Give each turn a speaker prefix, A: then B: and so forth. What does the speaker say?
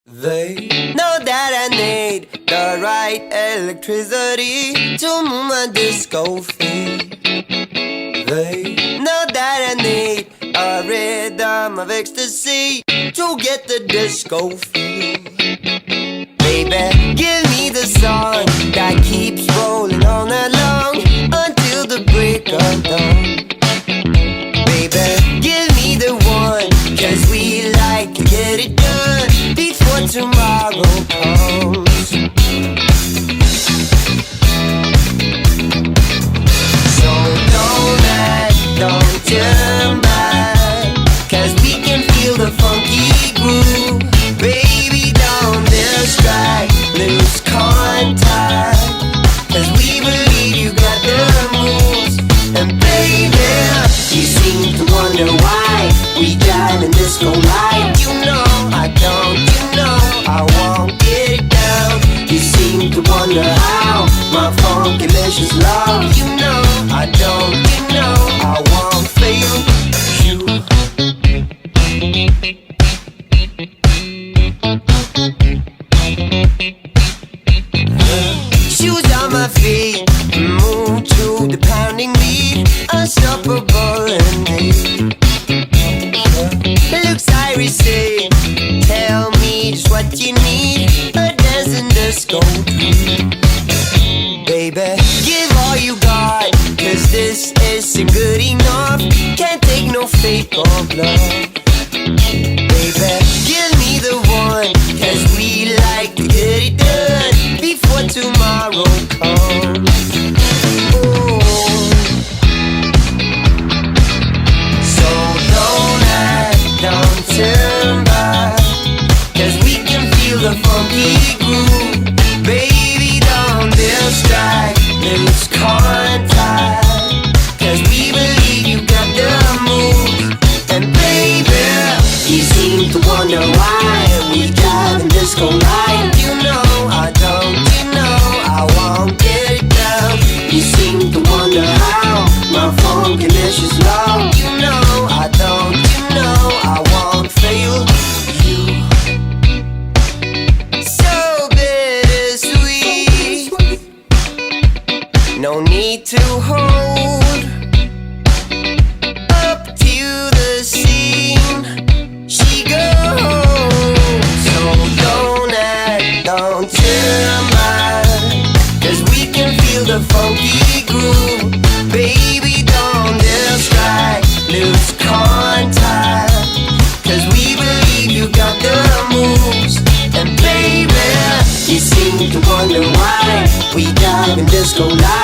A: They know that I need the right electricity to move my disco feet. They know that I need a rhythm of ecstasy to get the disco feel. Baby, give me the song that keeps rolling all night long until the break of dawn. Baby, give me the one, 'cause we like to get it done before tomorrow comes. So don't turn back, 'cause we can feel the funky groove. Baby, don't distract, lose contact, 'cause we believe you got the moves. And baby, you seem to wonder why we dive in disco light. You know I don't, you know I won't get it down. You seem to wonder how my funky delicious love. You know I don't, you know I won't fail you. Shoes on my feet, move to the pounding beat, unstoppable indeed. Looks irisy, tell me just what you need, a dancing disco dream. Baby, give all you got, 'cause this isn't good enough. Can't take no fake or bluff. Baby, give me the one, 'cause we like to get it done before tomorrow comes. Ooh. So don't turn back, 'cause we can feel the funky groove. Baby, don't distract, lose contact, 'cause we believe you got the moves. And baby, you seem to wonder why we dive in disco light. You know I don't, you know I won't get it down. You seem to wonder how my funky delicious love. You know I don't, you know I won't fail you. So bittersweet, no need to hold up to the scene. She goes, so don't turn back, 'cause we can feel the funky groove. Baby, don't distract, lose contact, 'cause we believe you got the moves. And baby, you seem to wonder why we dive in disco light.